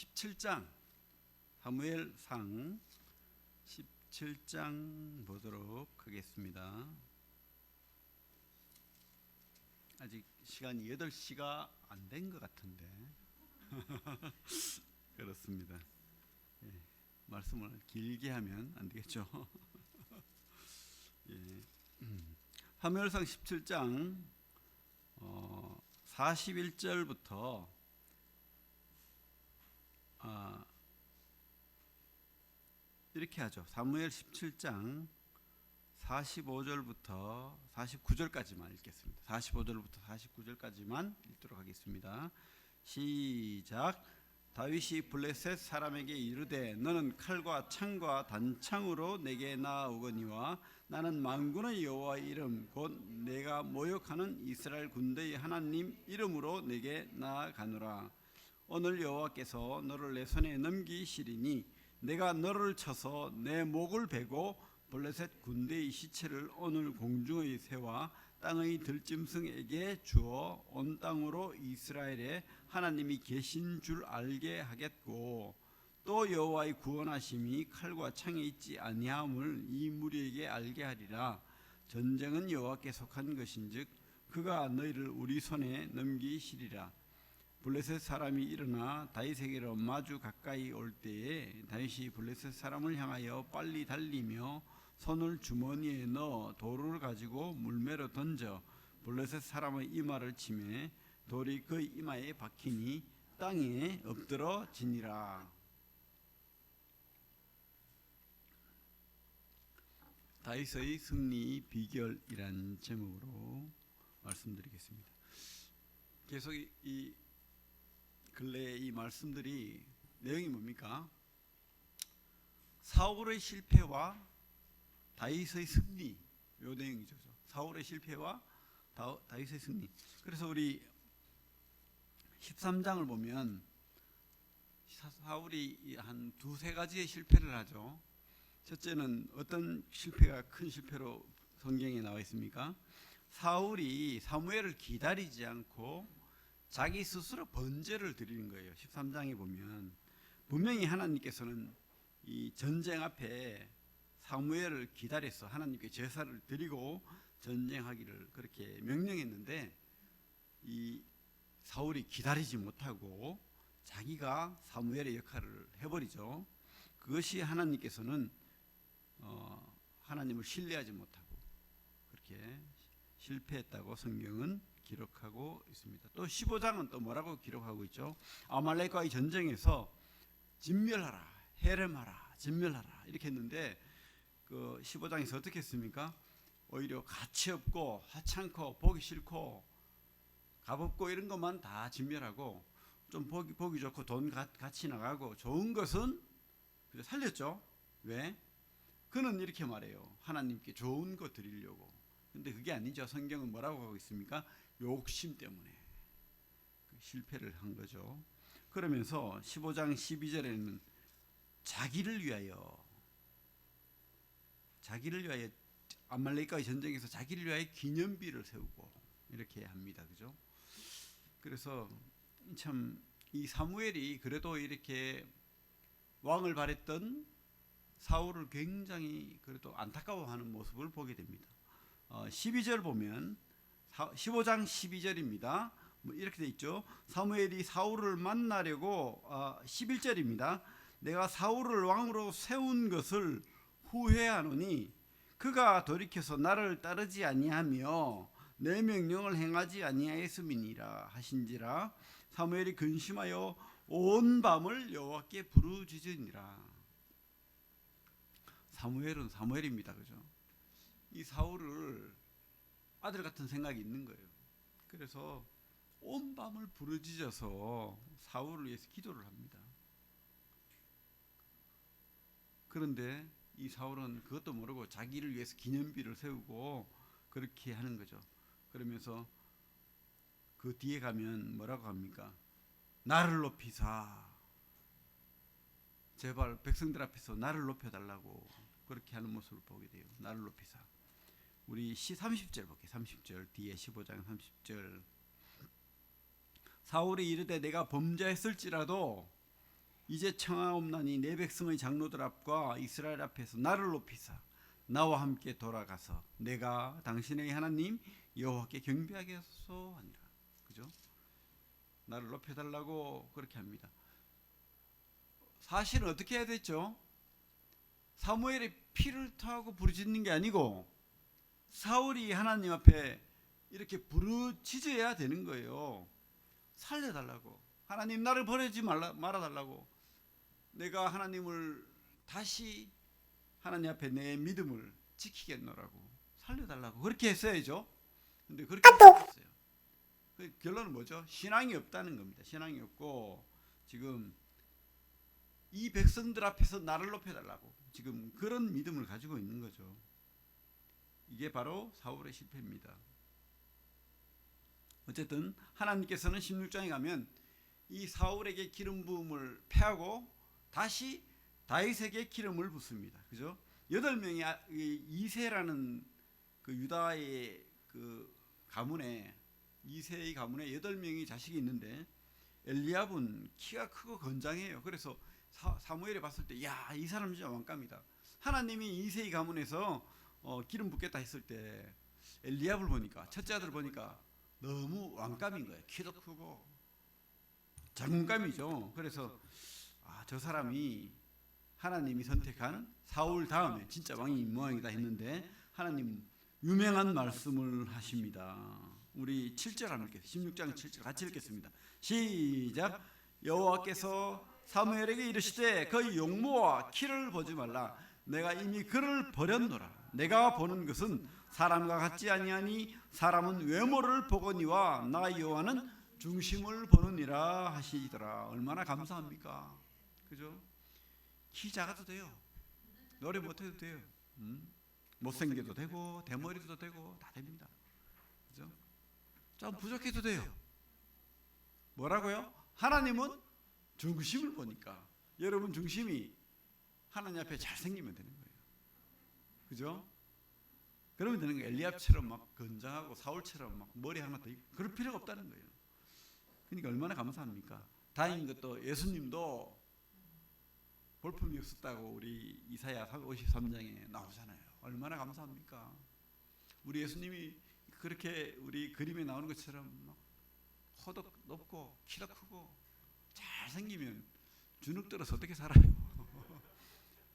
17장 사무엘상 17장 보도록 하겠습니다. 아직 시간이 8시가 안 된 것 같은데 그렇습니다. 예, 말씀을 길게 하면 안 되겠죠. 예, 사무엘상 17장 41절부터 이렇게 하죠. 사무엘 17장 45절부터 49절까지만 읽겠습니다. 45절부터 49절까지만 읽도록 하겠습니다. 시작. 다윗이 블레셋 사람에게 이르되 너는 칼과 창과 단창으로 내게 나아오거니와 나는 만군의 여호와의 이름 곧 내가 모욕하는 이스라엘 군대의 하나님 이름으로 내게 나아가노라. 오늘 여호와께서 너를 내 손에 넘기시리니 내가 너를 쳐서 내 목을 베고 블레셋 군대의 시체를 오늘 공중의 새와 땅의 들짐승에게 주어 온 땅으로 이스라엘에 하나님이 계신 줄 알게 하겠고 또 여호와의 구원하심이 칼과 창에 있지 아니함을 이 무리에게 알게 하리라. 전쟁은 여호와께 속한 것인즉 그가 너희를 우리 손에 넘기시리라. 블레셋 사람이 일어나 다윗에게로 마주 가까이 올 때에 다윗이 블레셋 사람을 향하여 빨리 달리며 손을 주머니에 넣어 돌을 가지고 물매로 던져 블레셋 사람의 이마를 치매 돌이 그 이마에 박히니 땅에 엎드러지니라. 다윗의 승리 비결이란 제목으로 말씀드리겠습니다. 계속 이 근래 이 말씀들이 내용이 뭡니까? 사울의 실패와 다윗의 승리, 요 내용이죠. 사울의 실패와 다윗의 승리. 그래서 우리 13장을 보면 사울이 한 두세 가지의 실패를 하죠. 첫째는 어떤 실패가 큰 실패로 성경에 나와 있습니까? 사울이 사무엘을 기다리지 않고 자기 스스로 번제를 드리는 거예요. 13장에 보면 분명히 하나님께서는 이 전쟁 앞에 사무엘을 기다려서 하나님께 제사를 드리고 전쟁하기를 그렇게 명령했는데 이 사울이 기다리지 못하고 자기가 사무엘의 역할을 해버리죠. 그것이 하나님께서는 하나님을 신뢰하지 못하고 그렇게 실패했다고 성경은 기록하고 있습니다. 또 15장은 또 뭐라고 기록하고 있죠? 아말렉과의 전쟁에서 진멸하라, 해렘하라, 진멸하라 이렇게 했는데 그 15장에서 어떻게 했습니까? 오히려 가치 없고 하찮고 보기 싫고 값없고 이런 것만 다 진멸하고 좀 보기 좋고 돈 같이 나가고 좋은 것은 살렸죠. 왜? 그는 이렇게 말해요. 하나님께 좋은 거 드리려고. 근데 그게 아니죠. 성경은 뭐라고 하고 있습니까? 욕심 때문에 실패를 한 거죠. 그러면서 15장 12절에는 자기를 위하여 아말렉과의 전쟁에서 자기를 위하여 기념비를 세우고 이렇게 합니다. 그죠? 그래서 참 이 사무엘이 그래도 이렇게 왕을 바랬던 사울을 굉장히 그래도 안타까워하는 모습을 보게 됩니다. 12절 보면 15장 12절입니다. 이렇게 돼 있죠. 사무엘이 사울을 만나려고 11절입니다. 내가 사울을 왕으로 세운 것을 후회하노니 그가 돌이켜서 나를 따르지 아니하며 내 명령을 행하지 아니하였음이니라 하신지라. 사무엘이 근심하여 온 밤을 여호와께 부르짖으니라. 사무엘은 사무엘입니다. 그죠? 이 사울을 아들 같은 생각이 있는 거예요. 그래서 온 밤을 부르짖어서 사울을 위해서 기도를 합니다. 그런데 이 사울은 그것도 모르고 자기를 위해서 기념비를 세우고 그렇게 하는 거죠. 그러면서 그 뒤에 가면 뭐라고 합니까? 나를 높이사, 제발 백성들 앞에서 나를 높여달라고 그렇게 하는 모습을 보게 돼요. 나를 높이사. 우리 30절 볼게요. 30절 뒤에 15장 30절. 사울이 이르되 내가 범죄했을지라도 이제 청하옵나니 내 백성의 장로들 앞과 이스라엘 앞에서 나를 높이사 나와 함께 돌아가서 내가 당신의 하나님 여호와께 경배하게 하소서 하니라. 그죠? 나를 높여달라고 그렇게 합니다. 사실은 어떻게 해야 됐죠? 사무엘이 피를 토하고 부르짖는 게 아니고 사울이 하나님 앞에 이렇게 부르짖어야 되는 거예요. 살려달라고. 하나님 나를 버리지 말아달라고. 내가 하나님을 다시 하나님 앞에 내 믿음을 지키겠노라고. 살려달라고. 그렇게 했어야죠. 근데 그렇게 했어요. 그 결론은 뭐죠? 신앙이 없다는 겁니다. 신앙이 없고 지금 이 백성들 앞에서 나를 높여달라고 지금 그런 믿음을 가지고 있는 거죠. 이게 바로 사울의 실패입니다. 어쨌든 하나님께서는 16장에 가면 이 사울에게 기름 부음을 패하고 다시 다윗에게 기름을 붓습니다. 그죠? 8명이 이세라는 그 유다의 그 가문에 이세의 가문에 8명이 자식이 있는데 엘리압은 키가 크고 건장해요. 그래서 사무엘이 봤을 때 야, 이 사람 진짜 왕감이다. 하나님이 이세의 가문에서 기름 붓겠다 했을 때 엘리압을 보니까 첫째 아들 보니까 너무 왕감인 거예요. 키도 크고 장군감이죠. 그래서 저 사람이 하나님이 선택한 사울 다음에 진짜 왕이 모양이다 했는데 하나님 유명한 말씀을 하십니다. 우리 7절 한번 읽겠습니다. 16장 7절 같이 읽겠습니다. 시작. 여호와께서 사무엘에게 이르시되 그의 용모와 키를 보지 말라. 내가 이미 그를 버렸노라. 내가 보는 것은 사람과 같지 아니하니 사람은 외모를 보거니와 나 여호와는 중심을 보느니라 하시더라. 얼마나 감사합니까? 그죠? 키 작아도 돼요. 노래 못해도 돼요. 못생겨도 되고 대머리도 되고 다 됩니다. 그죠? 좀 부족해도 돼요. 뭐라고요? 하나님은 중심을 보니까 여러분 중심이 하나님 앞에 잘생기면 되는 거예요. 그죠? 그러면 되는 거예요. 엘리압처럼 막 건장하고 사울처럼 막 머리 하나 더 있고 그럴 필요가 없다는 거예요. 그러니까 얼마나 감사합니까? 다행인 것도 예수님도 볼품이 없었다고 우리 이사야 53장에 나오잖아요. 얼마나 감사합니까? 우리 예수님이 그렇게 우리 그림에 나오는 것처럼 막 코도 높고 키도 크고 잘생기면 주눅 들어서 어떻게 살아요?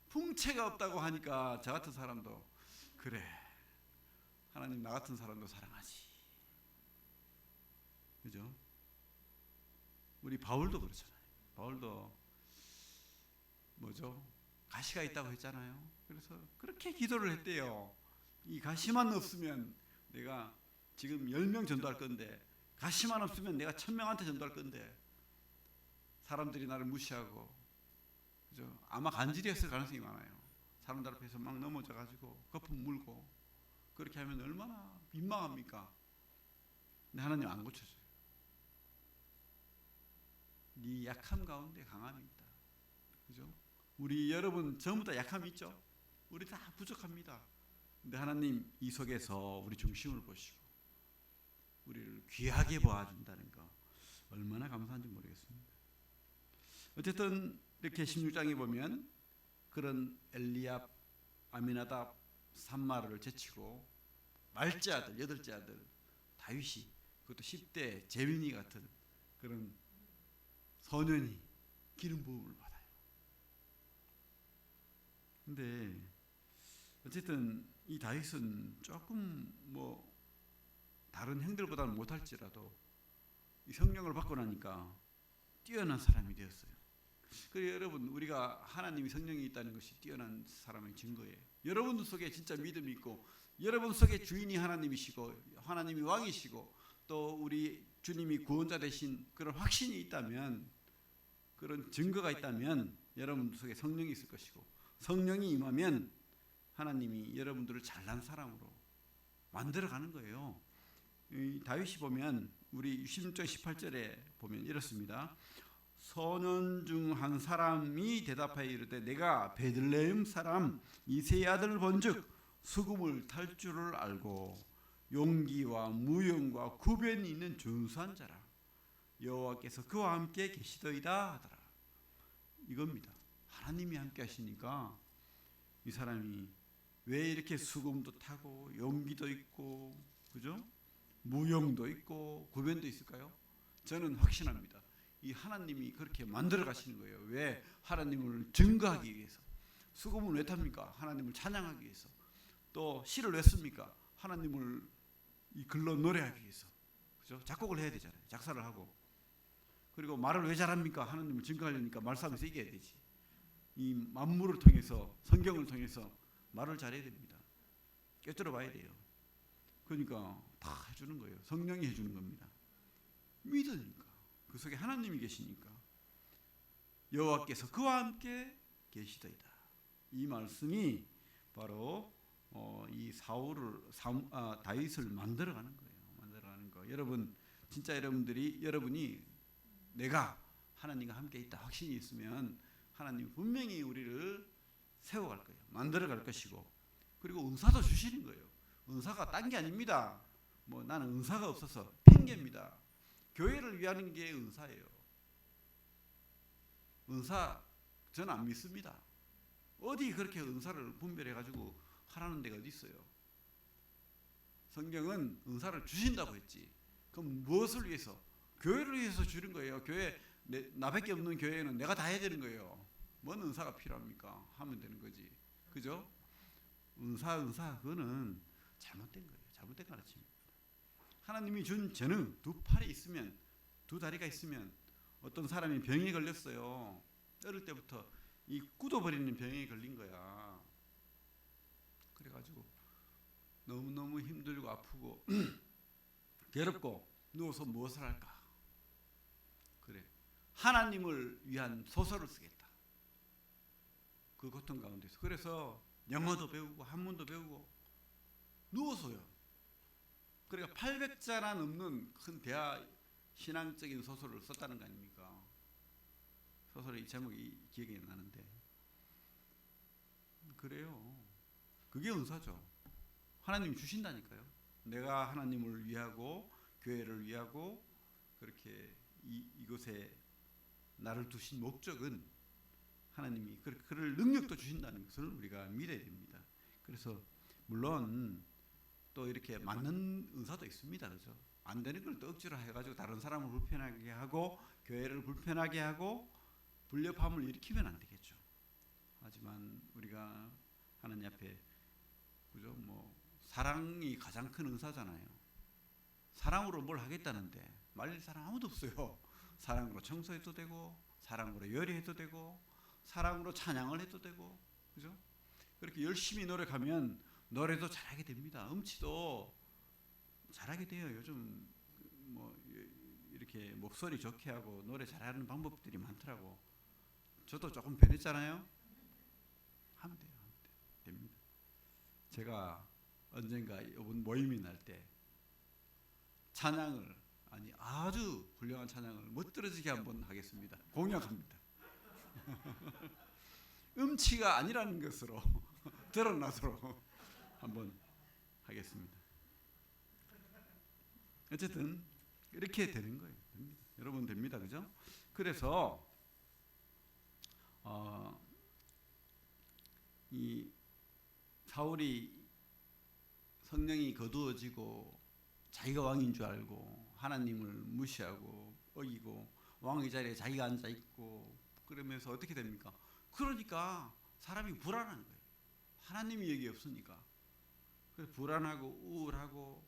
풍채가 없다고 하니까 저 같은 사람도 그래 하나님 나 같은 사람도 사랑하지. 그죠? 우리 바울도 그렇잖아요. 바울도 뭐죠? 가시가 있다고 했잖아요. 그래서 그렇게 기도를 했대요. 이 가시만 없으면 내가 지금 10명 전도할 건데 가시만 없으면 내가 1000명한테 전도할 건데 사람들이 나를 무시하고 그죠? 아마 간질이었을 가능성이 많아요. 사람들 앞에서 막 넘어져 가지고 거품 물고 그렇게 하면 얼마나 민망합니까? 근데 하나님 안 고쳐줘요. 네 약함 가운데 강함이 있다. 그죠? 우리 여러분 전부 다 약함이 있죠? 우리 다 부족합니다. 근데 하나님 이 속에서 우리 중심을 보시고 우리를 귀하게 보아준다는 거 얼마나 감사한지 모르겠습니다. 어쨌든 이렇게 16장에 보면 그런 엘리압, 아미나답, 산마를 제치고 말째 아들, 8째 아들 다윗이 그것도 10대 재민이 같은 그런 소년이 기름 부음을 받아요. 근데 어쨌든 이 다윗은 조금 뭐 다른 형들보다는 못할지라도 이 성령을 받고 나니까 뛰어난 사람이 되었어요. 그래서 여러분 우리가 하나님이 성령이 있다는 것이 뛰어난 사람의 증거예요. 여러분 속에 진짜 믿음이 있고 여러분 속에 주인이 하나님이시고 하나님이 왕이시고 또 우리 주님이 구원자 되신 그런 확신이 있다면 그런 증거가 있다면 여러분 속에 성령이 있을 것이고 성령이 임하면 하나님이 여러분들을 잘난 사람으로 만들어가는 거예요. 이 다윗이 보면 우리 16장 18절에 보면 이렇습니다. 소년 중 한 사람이 대답하여 이르되 내가 베들레헴 사람 이새의 아들을 본즉 수금을 탈 줄을 알고 용기와 무용과 구변이 있는 준수한 자라. 여호와께서 그와 함께 계시더이다 하더라. 이겁니다. 하나님이 함께 하시니까 이 사람이 왜 이렇게 수금도 타고 용기도 있고, 그죠? 무용도 있고 구변도 있을까요? 저는 확신합니다. 이 하나님이 그렇게 만들어 가시는 거예요. 왜? 하나님을 증거하기 위해서. 수금을 왜 탑니까? 하나님을 찬양하기 위해서. 또 시를 왜 씁니까? 하나님을 이 글로 노래하기 위해서. 그죠? 작곡을 해야 되잖아요. 작사를 하고. 그리고 말을 왜 잘합니까? 하나님을 증거하려니까 말싸움에서 이겨야 되지. 이 만물을 통해서, 성경을 통해서 말을 잘해야 됩니다. 꿰뚫어 봐야 돼요. 그러니까 다 해주는 거예요. 성령이 해주는 겁니다. 믿으니까. 그 속에 하나님이 계시니까. 여호와께서 그와 함께 계시더이다. 이 말씀이 바로 이 다윗을 만들어가는 거예요. 만들어가는 거. 여러분, 진짜 여러분이 내가 하나님과 함께 있다 확신이 있으면 하나님 분명히 우리를 세워갈 거예요. 만들어갈 것이고, 그리고 은사도 주시는 거예요. 은사가 딴 게 아닙니다. 뭐 나는 은사가 없어서 핑계입니다. 교회를 위하는 게 은사예요. 은사 저는 안 믿습니다. 어디 그렇게 은사를 분별해가지고 하라는 데가 어디 있어요? 성경은 은사를 주신다고 했지. 그럼 무엇을 위해서? 교회를 위해서 주는 거예요. 교회 나밖에 없는 교회는 내가 다 해야 되는 거예요. 뭔 은사가 필요합니까? 하면 되는 거지. 그죠? 은사 그거는 잘못된 거예요. 잘못된 가르침입니다. 하나님이 준 재능, 두 팔이 있으면, 두 다리가 있으면, 어떤 사람이 병에 걸렸어요. 어릴 때부터 이 굳어버리는 병에 걸린 거야. 그래가지고 너무너무 힘들고 아프고 괴롭고 누워서 무엇을 할까? 그래, 하나님을 위한 소설을 쓰겠다. 그 고통 가운데서. 그래서 영어도 배우고 한문도 배우고 누워서요. 그러니까 800자나 넘는 큰 대하 신앙적인 소설을 썼다는 거 아닙니까? 소설의 제목이 기억이 나는데. 그래요. 그게 은사죠. 하나님이 주신다니까요. 내가 하나님을 위하고 교회를 위하고 그렇게 이곳에 나를 두신 목적은 하나님이 그럴 능력도 주신다는 것을 우리가 믿어야 됩니다. 그래서 물론 또 이렇게 맞는 은사도 있습니다. 그렇죠? 안 되는 걸 또 억지로 해가지고 다른 사람을 불편하게 하고 교회를 불편하게 하고 불협화음을 일으키면 안 되겠죠. 하지만 우리가 하나님 앞에, 그죠? 뭐 사랑이 가장 큰 은사잖아요. 사랑으로 뭘 하겠다는데 말릴 사람 아무도 없어요. 사랑으로 청소해도 되고, 사랑으로 요리해도 되고, 사랑으로 찬양을 해도 되고, 그죠? 그렇게 열심히 노력하면 노래도 잘하게 됩니다. 음치도 잘하게 돼요. 요즘 뭐 이렇게 목소리 좋게 하고 노래 잘하는 방법들이 많더라고. 저도 조금 변했잖아요. 하면 돼요. 됩니다. 제가 언젠가 이번 모임이 날 때 찬양을, 아주 훌륭한 찬양을 멋들어지게 한번 하겠습니다. 공약합니다. 음치가 아니라는 것으로 드러나도록 한번 하겠습니다. 어쨌든 이렇게 되는 거예요. 됩니다. 여러분 됩니다. 그죠? 그래서 이 사울이 성령이 거두어지고 자기가 왕인 줄 알고 하나님을 무시하고 어기고 왕의 자리에 자기가 앉아 있고 그러면서 어떻게 됩니까? 그러니까 사람이 불안한 거예요. 하나님이 여기 없으니까. 그래서 불안하고 우울하고,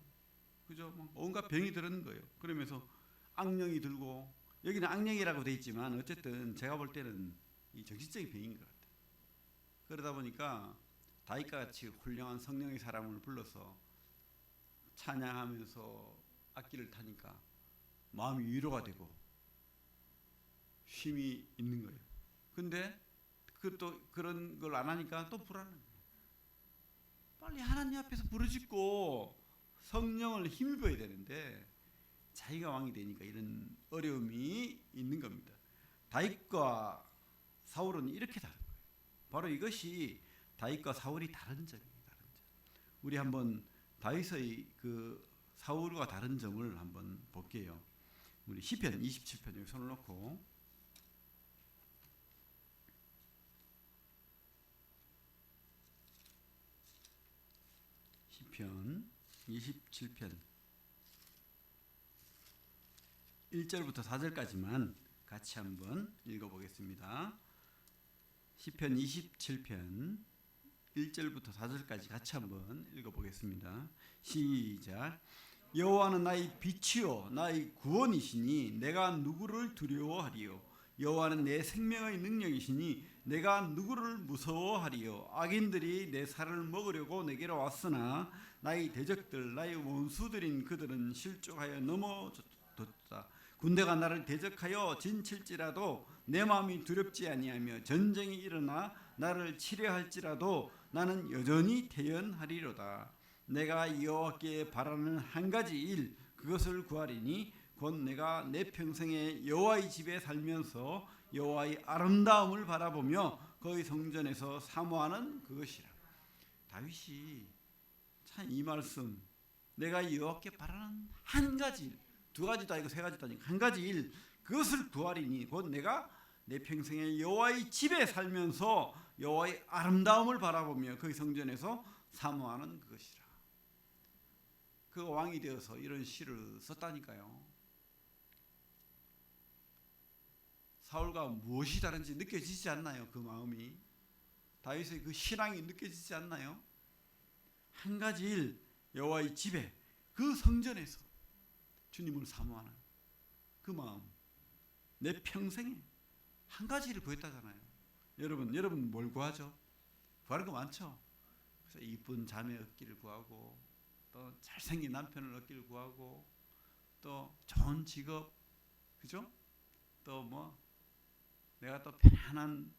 그죠? 온갖 병이 들은 거예요. 그러면서 악령이 들고, 여기는 악령이라고 돼 있지만 어쨌든 제가 볼 때는 이 정신적인 병인 것 같아요. 그러다 보니까 다윗과 같이 훌륭한 성령의 사람을 불러서 찬양하면서 악기를 타니까 마음이 위로가 되고 쉼이 있는 거예요. 근데 또 그런 걸 안 하니까 또 불안한 거예요. 빨리 하나님 앞에서 부르짖고 성령을 힘입어야 되는데 자기가 왕이 되니까 이런 어려움이 있는 겁니다. 다윗과 사울은 이렇게 다른 거예요. 바로 이것이 다윗과 사울이 다른 점이에요. 다른 점. 우리 한번 다윗의 그 사울과 다른 점을 한번 볼게요. 우리 시편 27편 여기 손을 놓고 시편 27편 1절부터 4절까지만 같이 한번 읽어보겠습니다. 시편 27편 1절부터 4절까지 같이 한번 읽어보겠습니다. 시작. 여호와는 나의 빛이요 나의 구원이시니 내가 누구를 두려워하리요. 여호와는 내 생명의 능력이시니 내가 누구를 무서워하리요. 악인들이 내 살을 먹으려고 내게로 왔으나 나의 대적들 나의 원수들인 그들은 실족하여 넘어졌다. 군대가 나를 대적하여 진칠지라도 내 마음이 두렵지 아니하며 전쟁이 일어나 나를 치려할지라도 나는 여전히 태연하리로다. 내가 여호와께 바라는 한 가지 일 그것을 구하리니 곧 내가 내 평생에 여호와의 집에 살면서 여호와의 아름다움을 바라보며 그의 성전에서 사모하는 그것이라. 다윗이 참 이 말씀 내가 여호와께 바라는 한 가지 일, 두 가지도 아니고 세 가지도 아니고 한 가지 일 그것을 구하리니 곧 내가 내 평생에 여호와의 집에 살면서 여호와의 아름다움을 바라보며 그의 성전에서 사모하는 그것이라. 그가 왕이 되어서 이런 시를 썼다니까요. 사울과 무엇이 다른지 느껴지지 않나요? 그 마음이, 다윗의 그 신앙이 느껴지지 않나요? 한 가지 일, 여호와의 집에 그 성전에서 주님을 사모하는 그 마음, 내 평생에 한 가지 일을 구했다잖아요. 여러분 뭘 구하죠? 구하는 거 많죠. 그래서 이쁜 자매 얻기를 구하고, 또 잘생긴 남편을 얻기를 구하고, 또 좋은 직업, 그죠? 또 뭐 내가 또 편안한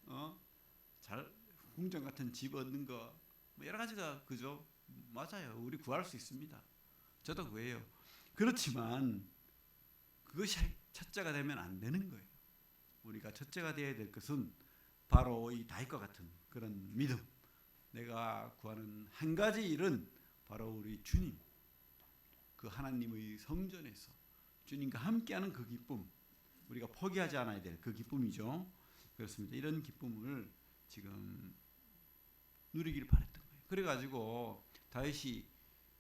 잘 궁전 같은 집 얻는 거, 뭐 여러 가지가 그죠? 맞아요. 우리 구할 수 있습니다. 저도 구해요. 그렇지만 그것이 첫째가 되면 안 되는 거예요. 우리가 첫째가 되어야 될 것은 바로 이 다윗과 같은 그런 믿음. 내가 구하는 한 가지 일은 바로 우리 주님, 그 하나님의 성전에서 주님과 함께하는 그 기쁨, 우리가 포기하지 않아야 될 그 기쁨이죠. 그렇습니다. 이런 기쁨을 지금 누리기를 바랬던 거예요. 그래가지고 다윗이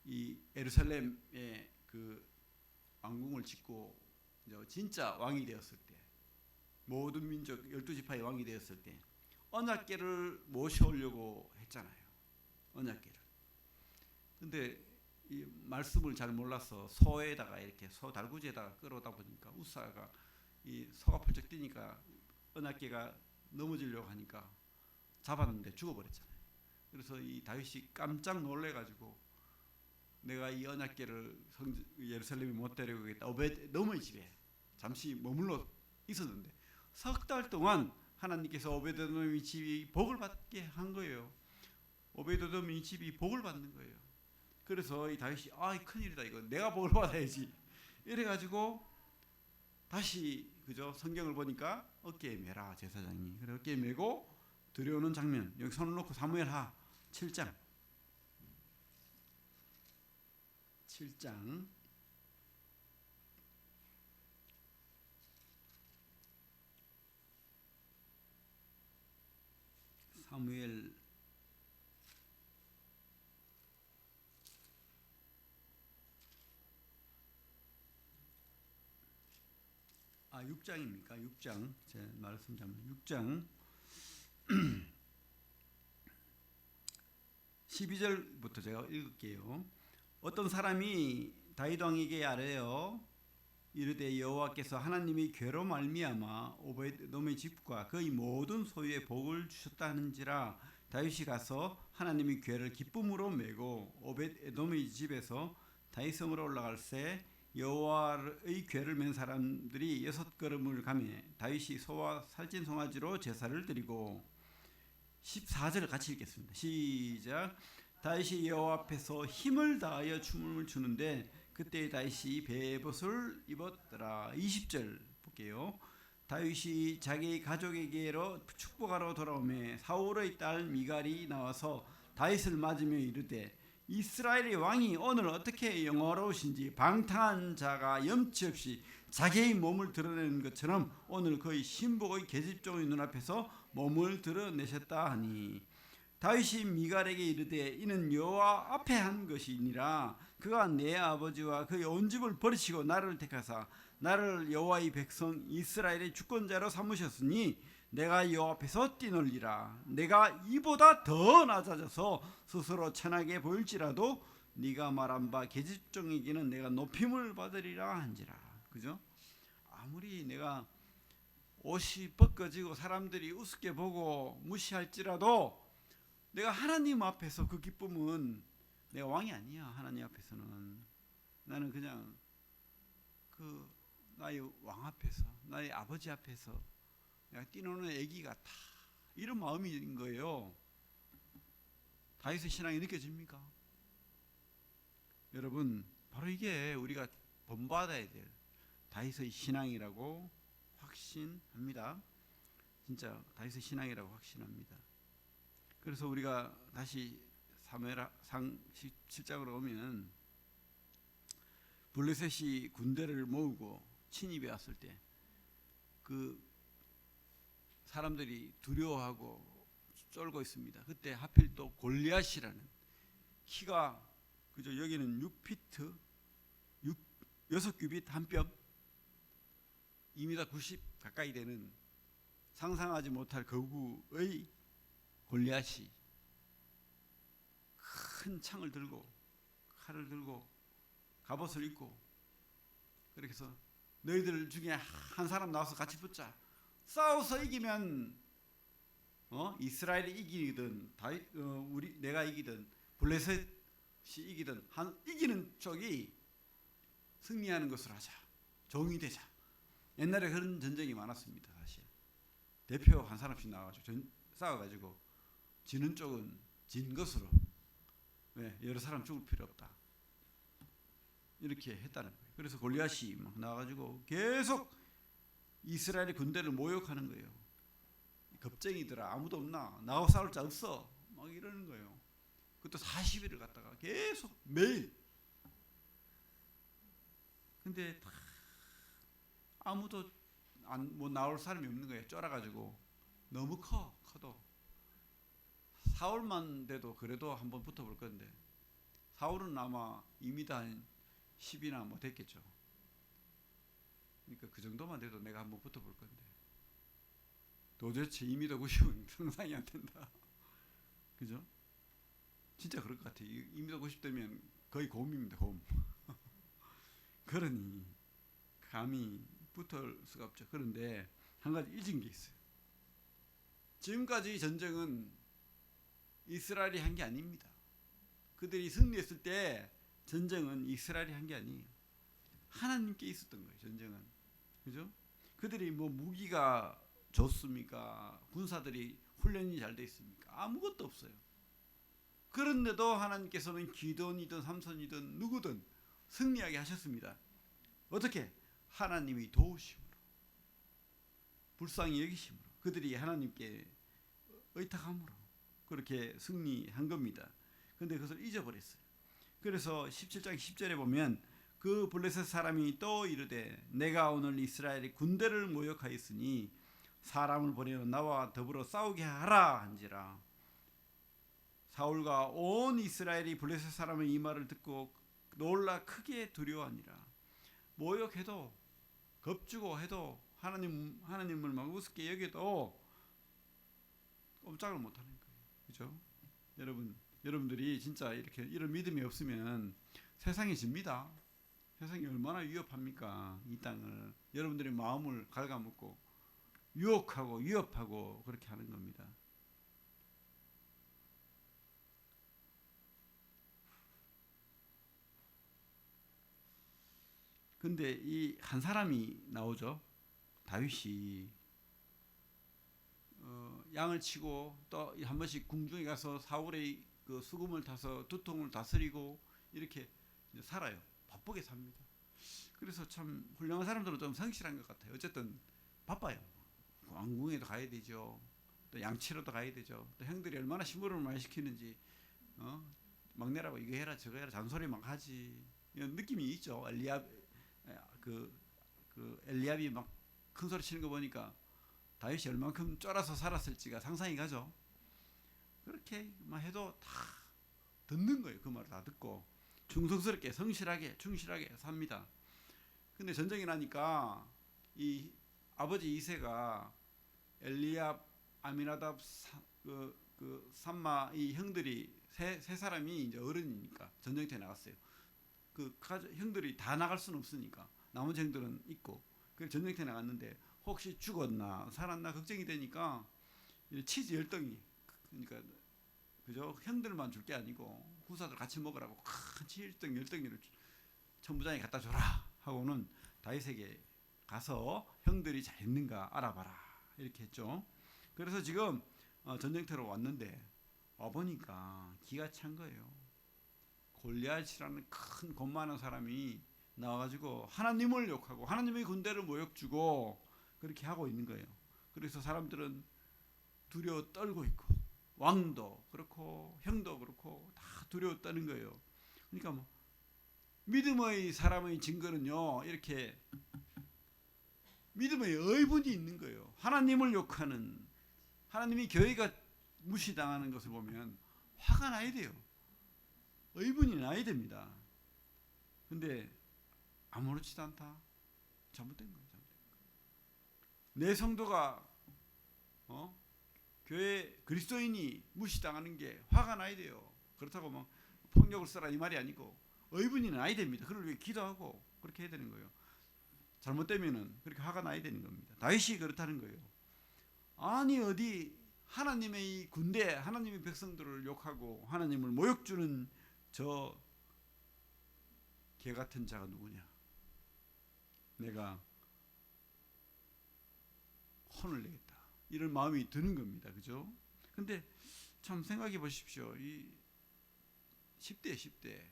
이 예루살렘에 그 왕궁을 짓고 진짜 왕이 되었을 때, 모든 민족 12지파의 왕이 되었을 때 언약궤를 모셔오려고 했잖아요. 언약궤를. 근데 이 말씀을 잘 몰라서 소에다가 이렇게 소 달구지에다가 끌어오다 보니까 우사가 이 소가 펄쩍 뛰니까 언약궤가 넘어지려고 하니까 잡았는데 죽어버렸잖아요. 그래서 이 다윗이 깜짝 놀래가지고 내가 이 언약궤를 예루살렘에 못 데려가겠다. 오베드에돔의 집에 잠시 머물러 있었는데 석 달 동안 하나님께서 오베드에돔의 집이 복을 받게 한 거예요. 오베드에돔의 집이 복을 받는 거예요. 그래서 이 다윗이 큰일이다 이거 내가 복을 받아야지 이래가지고 다시 그죠? 성경을 보니까 어깨에 메라 제사장이. 그래 어깨에 메고 들여오는 장면. 여기 손을 놓고 사무엘하 7장 7장 사무엘 6장입니까? 6장 제 말씀 잠깐 6장 12절부터 제가 읽을게요. 어떤 사람이 다윗 왕에게 아뢰어 이르되 여호와께서 하나님의 괴로 말미암아 오베드돔의 집과 그의 모든 소유에 복을 주셨다 하는지라. 다윗이 가서 하나님의 괴를 기쁨으로 메고 오베드돔의 집에서 다윗성으로 올라갈새 여호와의 괴를 맨 사람들이 6걸음을 가매 다윗이 소와 살찐 송아지로 제사를 드리고 14절을 같이 읽겠습니다. 시작. 다윗이 여호와 앞에서 힘을 다하여 춤을 추는데 그때 다윗이 베옷을 입었더라. 20절 볼게요. 다윗이 자기 가족에게로 축복하러 돌아오매 사울의 딸 미갈이 나와서 다윗을 맞으며 이르되 이스라엘의 왕이 오늘 어떻게 영화로우신지 방탕한 자가 염치 없이 자기의 몸을 드러내는 것처럼 오늘 그의 신복의 계집종의 눈앞에서 몸을 드러내셨다 하니 다윗이 미갈에게 이르되 이는 여호와 앞에 한 것이니라. 그가 내 아버지와 그의 온 집을 버리시고 나를 택하사 나를 여호와의 백성 이스라엘의 주권자로 삼으셨으니 내가 여호와 앞에서 뛰놀리라. 내가 이보다 더 낮아져서 스스로 천하게 보일지라도 네가 말한 바 계집종에게는 내가 높임을 받으리라 한지라. 그죠? 아무리 내가 옷이 벗겨지고 사람들이 우습게 보고 무시할지라도 내가 하나님 앞에서 그 기쁨은, 내가 왕이 아니야. 하나님 앞에서는 나는 그냥 그 나의 왕 앞에서, 나의 아버지 앞에서 내가 뛰노는 애기 같아, 이런 마음인 거예요. 다윗의 신앙이 느껴집니까? 여러분, 바로 이게 우리가 본받아야 될 다윗의 신앙이라고 확신합니다. 진짜 다윗의 신앙이라고 확신합니다. 그래서 우리가 다시 사무엘상 17장으로 오면 블레셋이 군대를 모으고 침입해 왔을 때 그 사람들이 두려워하고 쫄고 있습니다. 그때 하필 또 골리앗이라는 키가, 그죠? 여기는 6피트 6규빗 한 뼘 2m 90 가까이 되는 상상하지 못할 거구의 골리앗이 큰 창을 들고 칼을 들고 갑옷을 입고 그렇게 해서 너희들 중에 한 사람 나와서 같이 붙자. 싸워서 이기면 이스라엘이 이기든 내가 이기든 블레셋이 이기든 이기는 쪽이 승리하는 것으로 하자. 종이 되자. 옛날에 그런 전쟁이 많았습니다. 사실 대표 한 사람씩 나와가지고 싸워가지고 지는 쪽은 진 것으로, 여러 사람 죽을 필요 없다, 이렇게 했다는 거예요. 그래서 골리앗이 막 나와가지고 계속 이스라엘의 군대를 모욕하는 거예요. 겁쟁이들아, 아무도 없나? 나하고 싸울 자 없어? 막 이러는 거예요. 그것도 40일을 갔다가 계속 매일. 근데 아무도 뭐 나올 사람이 없는 거예요. 쫄아가지고. 너무 커도 사울만 돼도 그래도 한번 붙어볼 건데, 사울은 아마 2m 한 10이나 뭐 됐겠죠. 그러니까 그 정도만 돼도 내가 한번 붙어볼 건데, 도대체 2m 90은 상상이 안 된다. 그죠? 진짜 그럴 것 같아요. 2m 90 되면 거의 곰입니다. 곰. 그러니 감히 붙을 수가 없죠. 그런데 한 가지 잊은 게 있어요. 지금까지 전쟁은 이스라엘이 한 게 아닙니다. 그들이 승리했을 때 전쟁은 이스라엘이 한 게 아니에요. 하나님께 있었던 거예요. 전쟁은. 그죠? 그들이 뭐 무기가 좋습니까? 군사들이 훈련이 잘 돼 있습니까? 아무것도 없어요. 그런데도 하나님께서는 기드온이든 삼손이든 누구든 승리하게 하셨습니다. 어떻게? 하나님이 도우심으로, 불쌍히 여기심으로, 그들이 하나님께 의탁함으로 그렇게 승리한 겁니다. 그런데 그것을 잊어버렸어요. 그래서 17장 10절에 보면 그 블레셋 사람이 또 이르되 내가 오늘 이스라엘의 군대를 모욕하였으니 사람을 보내어 나와 더불어 싸우게 하라 한지라. 사울과 온 이스라엘이 블레셋 사람의 이 말을 듣고 놀라 크게 두려워하니라. 모욕해도 겁주고 해도 하나님을 막 우습게 여겨도 꼼짝을 못하는 거예요. 그죠? 여러분들이 진짜 이렇게 이런 믿음이 없으면 세상이 집니다. 세상이 얼마나 위협합니까? 이 땅을 여러분들의 마음을 갉아먹고 유혹하고 위협하고 그렇게 하는 겁니다. 근데 이 한 사람이 나오죠. 다윗이 양을 치고 또 한 번씩 궁중에 가서 사울의 그 수금을 타서 두통을 다스리고 이렇게 살아요. 바쁘게 삽니다. 그래서 참 훌륭한 사람들은 좀 성실한 것 같아요. 어쨌든 바빠요. 왕궁에도 가야 되죠. 또 양치러도 가야 되죠. 또 형들이 얼마나 심부름을 많이 시키는지 막내라고 이거 해라 저거 해라 잔소리 막 하지, 이런 느낌이 있죠. 엘리압이 막 큰 소리 치는 거 보니까 다윗이 얼만큼 쫄아서 살았을지가 상상이 가죠. 그렇게만 해도 다 듣는 거예요. 그 말을 다 듣고 충성스럽게 충실하게 삽니다. 근데 전쟁이 나니까 이 아버지 이세가 엘리압, 아미나답, 삼마 이 형들이 세 사람이 이제 어른이니까 전쟁터에 나갔어요. 그 형들이 다 나갈 수는 없으니까 나머지 형들은 있고 그래서 전쟁터에 나갔는데 혹시 죽었나 살았나 걱정이 되니까 치즈 10덩이 그러니까 그죠? 형들만 줄 게 아니고 후사들 같이 먹으라고 큰 치즈 10덩이를 천부장이 갖다 줘라 하고는 다윗에게 가서 형들이 잘 있는가 알아봐라 이렇게 했죠. 그래서 지금 전쟁터로 왔는데 와보니까 기가 찬 거예요. 골리앗이라는 큰 겁 많은 사람이 나와가지고 하나님을 욕하고 하나님의 군대를 모욕주고 그렇게 하고 있는 거예요. 그래서 사람들은 두려워 떨고 있고 왕도 그렇고 형도 그렇고 다 두려워 떠는 거예요. 그러니까 뭐 믿음의 사람의 증거는요 이렇게 믿음의 의분이 있는 거예요. 하나님을 욕하는 하나님이 교회가 무시당하는 것을 보면 화가 나야 돼요. 의분이 나야 됩니다. 근데 아무렇지도 않다. 잘못된 거예요. 내 성도가 교회 그리스도인이 무시당하는 게 화가 나야 돼요. 그렇다고 뭐 폭력을 써라 이 말이 아니고 의분이 나야 됩니다. 그걸 위해 기도하고 그렇게 해야 되는 거예요. 잘못되면은 그렇게 화가 나야 되는 겁니다. 다윗이 그렇다는 거예요. 아니 어디 하나님의 이 군대, 하나님의 백성들을 욕하고 하나님을 모욕주는 저 개 같은 자가 누구냐? 내가 혼을 내겠다. 이런 마음이 드는 겁니다. 그죠? 근데 참 생각해 보십시오. 이 10대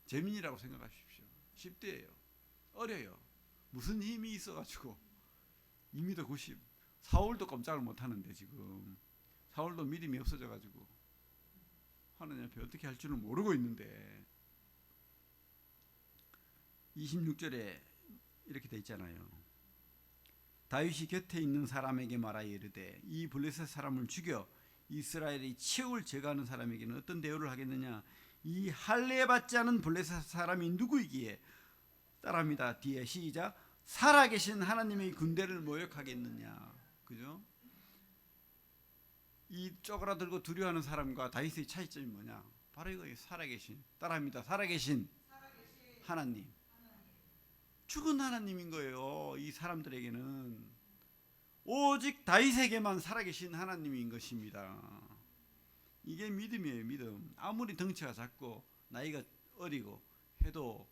재민이라고 생각하십시오. 10대예요. 어려요. 무슨 힘이 있어가지고 이미도 90 사울도 꼼짝을 못하는데 지금 사울도 믿음이 없어져가지고 하나님 앞에 어떻게 할 줄은 모르고 있는데 26절에 이렇게 돼 있잖아요. 다윗이 곁에 있는 사람에게 말하여 이르되 이 블레셋 사람을 죽여 이스라엘이 치욕을 제거하는 사람에게는 어떤 대우를 하겠느냐. 이 할례 받지 않은 블레셋 사람이 누구이기에 따라합니다. 뒤에 시작. 살아계신 하나님의 군대를 모욕하겠느냐. 그죠? 이 쪼그라들고 두려워하는 사람과 다윗의 차이점이 뭐냐. 바로 이거예요. 살아계신. 따라합니다. 살아계신 하나님. 죽은 하나님인 거예요. 이 사람들에게는 오직 다윗에게만 살아계신 하나님인 것입니다. 이게 믿음이에요. 믿음. 아무리 덩치가 작고 나이가 어리고 해도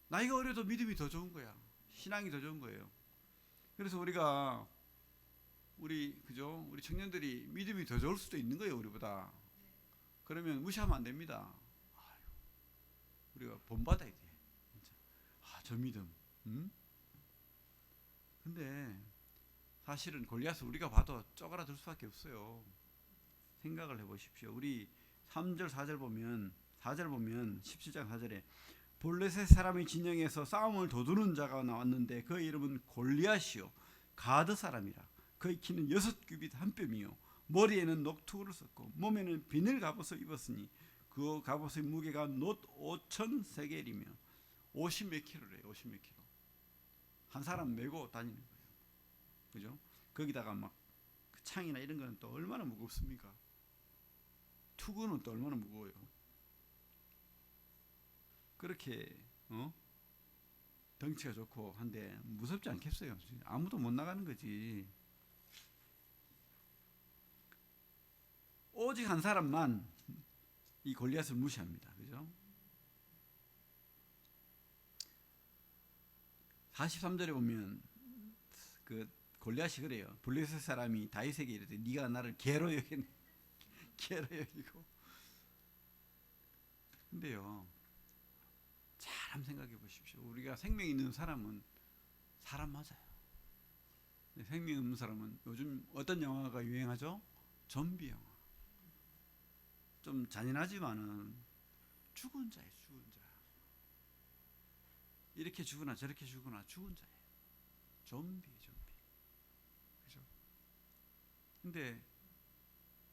나이가 어려도 믿음이 더 좋은 거야. 신앙이 더 좋은 거예요. 그래서 우리가 우리 청년들이 믿음이 더 좋을 수도 있는 거예요. 우리보다. 그러면 무시하면 안 됩니다. 우리가 본받아야 돼. 저 믿음. 근데 사실은 골리앗을 우리가 봐도 쪼그라들 수밖에 없어요. 생각을 해보십시오. 우리 3절 4절 보면 17장 4절에 블레셋 사람의 진영에서 싸움을 도두는 자가 나왔는데 그 이름은 골리앗이요 가드 사람이라. 그의 키는 6규빗 한 뼘이요 머리에는 녹투구를 썼고 몸에는 비늘 갑옷을 입었으니 그 갑옷의 무게가 놋 5천 세겔이며 50 몇 킬로래요. 50 몇 킬로. 한 사람 메고 다니는 거예요. 그죠? 거기다가 막 그 창이나 이런 거는 또 얼마나 무겁습니까? 투구는 또 얼마나 무거워요. 그렇게 덩치가 좋고 한데 무섭지 않겠어요? 아무도 못 나가는 거지. 오직 한 사람만 이 골리앗을 무시합니다. 그죠? 43절에 보면 그 골리앗이 그래요. 블레셋 사람이 다윗에게 이르되 네가 나를 개로 여기네. 개로 여기고. 근데요. 잘 한번 생각해 보십시오. 우리가 생명 있는 사람은 사람 맞아요. 생명 없는 사람은 요즘 어떤 영화가 유행하죠? 좀비 영화. 좀 잔인하지만은 죽은 자예요. 죽은 자. 이렇게 죽으나 저렇게 죽으나 죽은 자예요. 좀비. 그죠? 근데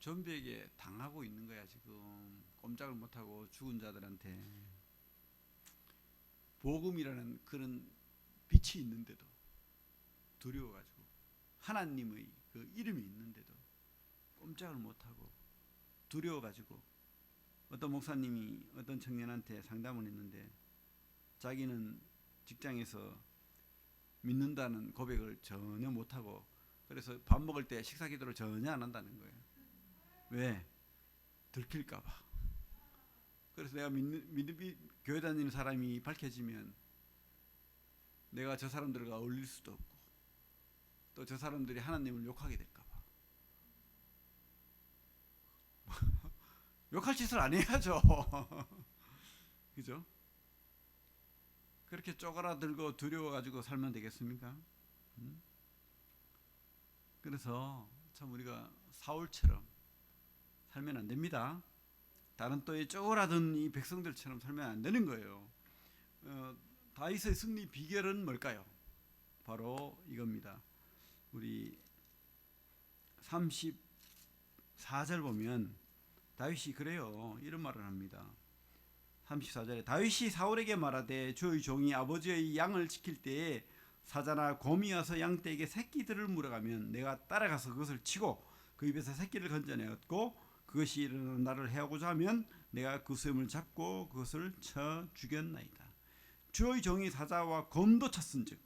좀비에게 당하고 있는 거야. 지금 꼼짝을 못하고 죽은 자들한테 복음이라는 그런 빛이 있는데도 두려워가지고, 하나님의 그 이름이 있는데도 꼼짝을 못하고 두려워가지고, 어떤 목사님이 어떤 청년한테 상담을 했는데 자기는 직장에서 믿는다는 고백을 전혀 못하고, 그래서 밥 먹을 때 식사 기도를 전혀 안 한다는 거예요. 왜? 들킬까봐. 그래서 내가 교회 다니는 사람이 밝혀지면 내가 저 사람들과 어울릴 수도 없고, 또 저 사람들이 하나님을 욕하게 될까봐. 욕할 짓을 안 해야죠. 그죠? 그렇게 쪼그라들고 두려워가지고 살면 되겠습니까? 그래서 참 우리가 사울처럼 살면 안 됩니다. 다른 또이 쪼그라든 이 백성들처럼 살면 안 되는 거예요. 다윗의 승리 비결은 뭘까요? 바로 이겁니다. 우리 34절 보면 다윗이 그래요. 이런 말을 합니다. 34절에 다윗이 사울에게 말하되 주의 종이 아버지의 양을 지킬 때에 사자나 곰이 와서 양떼에게 새끼들을 물어가면 내가 따라가서 그것을 치고 그 입에서 새끼를 건져내었고, 그것이 일어나 나를 해하고자 하면 내가 그 수염을 잡고 그것을 쳐 죽였나이다. 주의 종이 사자와 곰도 쳤은즉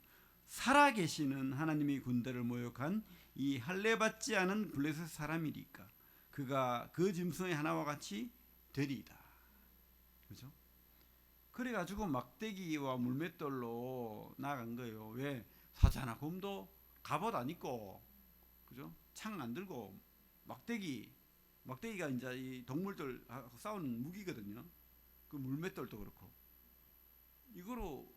살아계시는 하나님의 군대를 모욕한 이 할례받지 않은 블레셋 사람이리까 그가 그 짐승의 하나와 같이 되리이다. 그죠? 그래가지고 막대기와 물맷돌로 나간 거예요. 왜? 사자나 곰도 갑옷 안 입고, 그죠? 창 안 들고 막대기가 이제 이 동물들 싸우는 무기거든요. 그 물맷돌도 그렇고 이거로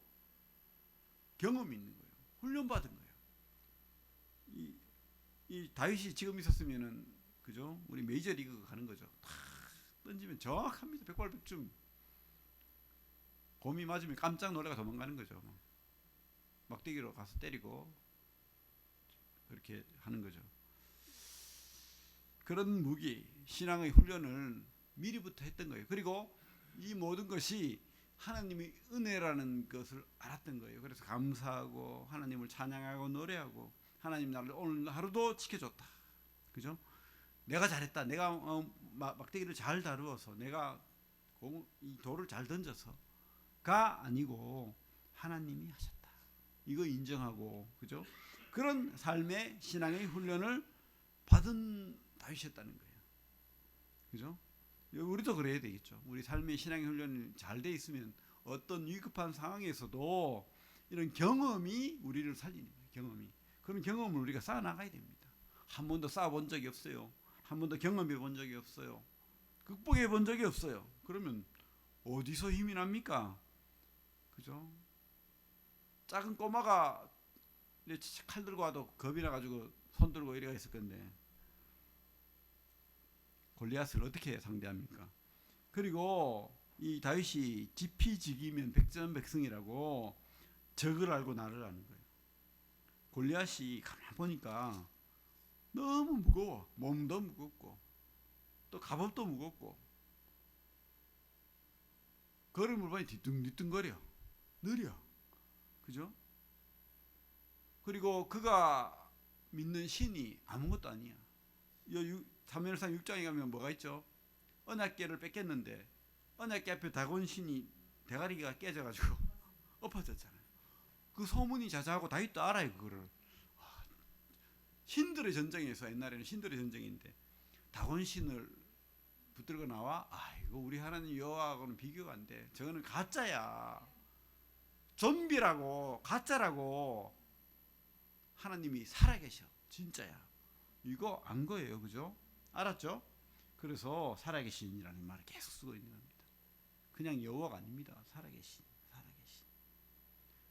경험이 있는 거예요. 훈련받은 거예요. 이 다윗이 지금 있었으면은, 그죠? 우리 메이저리그 가는 거죠. 탁 던지면 정확합니다. 백발백중. 곰이 맞으면 깜짝 놀라가 도망가는 거죠. 막대기로 가서 때리고 그렇게 하는 거죠. 그런 무기, 신앙의 훈련을 미리부터 했던 거예요. 그리고 이 모든 것이 하나님의 은혜라는 것을 알았던 거예요. 그래서 감사하고 하나님을 찬양하고 노래하고, 하나님 나를 오늘 하루도 지켜줬다. 그죠? 내가 잘했다. 내가 막대기를 잘 다루어서, 내가 이 돌을 잘 던져서가 아니고 하나님이 하셨다. 이거 인정하고, 그죠? 그런 삶의 신앙의 훈련을 받은 다윗이었다는 거예요. 그죠? 우리도 그래야 되겠죠. 우리 삶의 신앙의 훈련이 잘 돼 있으면 어떤 위급한 상황에서도 이런 경험이 우리를 살리는 거예요. 경험이. 그런 경험을 우리가 쌓아나가야 됩니다. 한 번도 쌓아본 적이 없어요. 한 번도 경험해 본 적이 없어요. 극복해 본 적이 없어요. 그러면 어디서 힘이 납니까? 그죠? 작은 꼬마가 칼 들고 와도 겁이 나가지고 손 들고 이래가 있을 건데 골리앗을 어떻게 상대합니까? 그리고 이 다윗이 지피지기면 백전백승이라고 적을 알고 나를 아는 거예요. 골리앗이 가만 보니까 너무 무거워. 몸도 무겁고 또 갑옷도 무겁고 걸음을 보니 뒤뚱뒤뚱거려. 느려. 그죠? 그리고 그가 믿는 신이 아무것도 아니야. 사무엘상 6장에 가면 뭐가 있죠? 언약궤를 뺏겼는데 언약궤 앞에 다곤 신이 대가리가 깨져가지고 엎어졌잖아요. 그 소문이 자자하고 다윗도 알아요. 그거를. 신들의 전쟁에서, 옛날에는 신들의 전쟁인데 다곤 신을 붙들고 나와, 이거 우리 하나님 여호와하고는 비교가 안 돼. 저거는 가짜야. 좀비라고, 가짜라고. 하나님이 살아계셔. 진짜야. 이거 안 거예요. 그죠? 알았죠? 그래서 살아계신이라는 말을 계속 쓰고 있는 겁니다. 그냥 여호와가 아닙니다. 살아계신.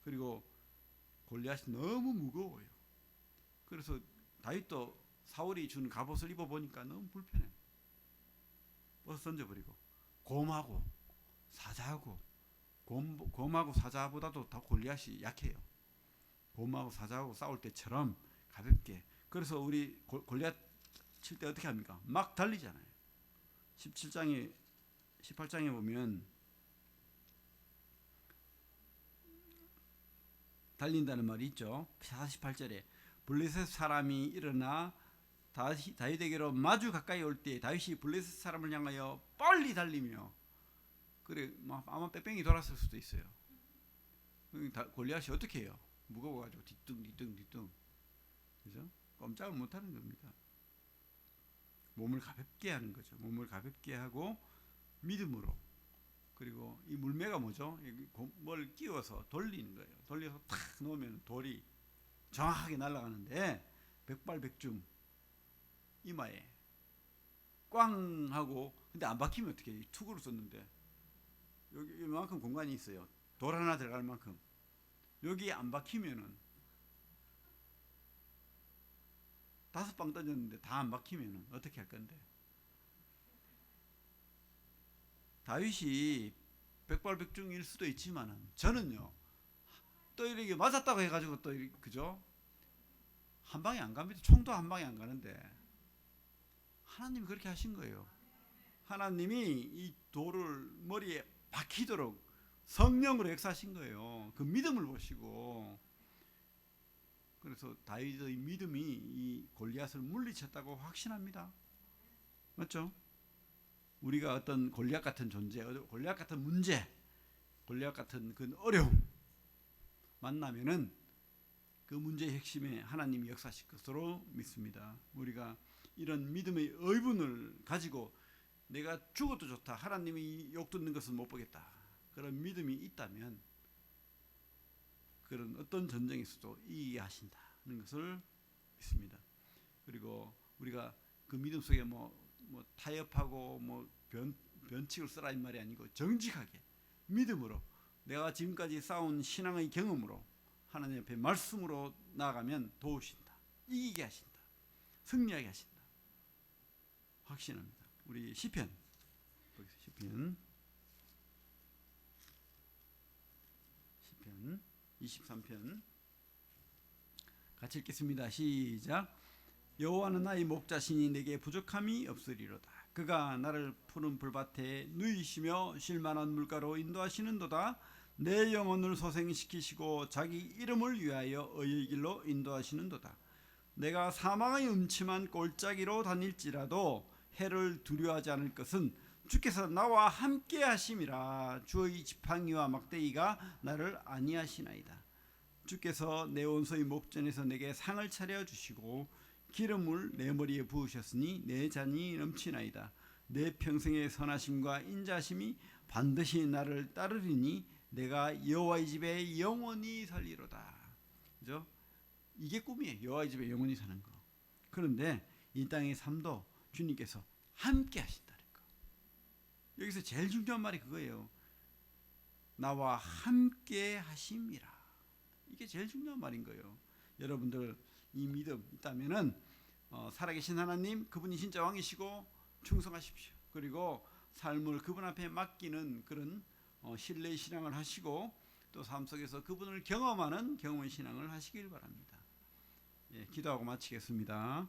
그리고 골리앗이 너무 무거워요. 그래서 다윗도 사울이 준 갑옷을 입어보니까 너무 불편해. 벗어 던져버리고. 곰하고 사자하고, 곰하고 사자보다도 더 골리앗이 약해요. 곰하고 사자하고 싸울 때처럼 가볍게. 그래서 우리 골리앗 칠 때 어떻게 합니까? 막 달리잖아요. 18장에 보면 달린다는 말이 있죠. 48절에 블레셋 사람이 일어나 다윗에게로 마주 가까이 올 때 다윗이 블레셋 사람을 향하여 빨리 달리며, 그래 아마 뺑뺑이 돌았을 수도 있어요. 골리앗이 어떻게 해요? 무거워가지고 뒤뚱, 그죠? 꼼짝을 못하는 겁니다. 몸을 가볍게 하는 거죠. 몸을 가볍게 하고 믿음으로, 그리고 이 물매가 뭐죠? 뭘 끼워서 돌리는 거예요. 돌려서 탁 놓으면 돌이 정확하게 날아가는데, 백발백중 이마에 꽝 하고, 근데 안 박히면 어떻게 해요? 투구로 썼는데 여기 이만큼 공간이 있어요. 돌 하나 들어갈 만큼. 여기 안 박히면은 5방 던졌는데 다 안 박히면은 어떻게 할 건데? 다윗이 백발백중일 수도 있지만은, 저는요 또 이렇게 맞았다고 해가지고 또 그죠? 한 방에 안 갑니다. 총도 한 방에 안 가는데 하나님이 그렇게 하신 거예요. 하나님이 이 돌을 머리에 박히도록 성령으로 역사하신 거예요. 그 믿음을 보시고. 그래서 다윗의 믿음이 이 골리앗을 물리쳤다고 확신합니다. 맞죠? 우리가 어떤 골리앗 같은 존재, 골리앗 같은 문제, 골리앗 같은 그 어려움 만나면은 그 문제의 핵심에 하나님이 역사하실 것으로 믿습니다. 우리가 이런 믿음의 의분을 가지고 내가 죽어도 좋다, 하나님이 욕 듣는 것은 못 보겠다, 그런 믿음이 있다면 그런 어떤 전쟁에서도 이기게 하신다는 것을 믿습니다. 그리고 우리가 그 믿음 속에 뭐 타협하고 변칙을 쓰라 이 말이 아니고, 정직하게 믿음으로 내가 지금까지 쌓은 신앙의 경험으로 하나님 앞에 말씀으로 나아가면 도우신다, 이기게 하신다, 승리하게 하신다 확신합니다. 우리 시편 23편 같이 읽겠습니다. 시작. 여호와는 나의 목자시니 내게 부족함이 없으리로다. 그가 나를 푸른 풀밭에 누이시며 쉴만한 물가로 인도하시는도다. 내 영혼을 소생시키시고 자기 이름을 위하여 의의 길로 인도하시는도다. 내가 사망의 음침한 골짜기로 다닐지라도 해를 두려워하지 않을 것은 주께서 나와 함께 하심이라. 주의 지팡이와 막대기가 나를 안위하시나이다. 주께서 내 온소의 목전에서 내게 상을 차려 주시고 기름을 내 머리에 부으셨으니 내 잔이 넘치나이다. 내 평생의 선하심과 인자심이 반드시 나를 따르리니 내가 여호와의 집에 영원히 살리로다. 그죠? 이게 꿈이에요. 여호와의 집에 영원히 사는 거. 그런데 이 땅의 삶도 주님께서 함께 하신다는 거. 여기서 제일 중요한 말이 그거예요. 나와 함께 하심이라. 이게 제일 중요한 말인 거예요. 여러분들 이 믿음 있다면은 살아계신 하나님, 그분이 진짜 왕이시고 충성하십시오. 그리고 삶을 그분 앞에 맡기는 그런 신뢰의 신앙을 하시고, 또 삶 속에서 그분을 경험하는 경험의 신앙을 하시길 바랍니다. 예, 기도하고 마치겠습니다.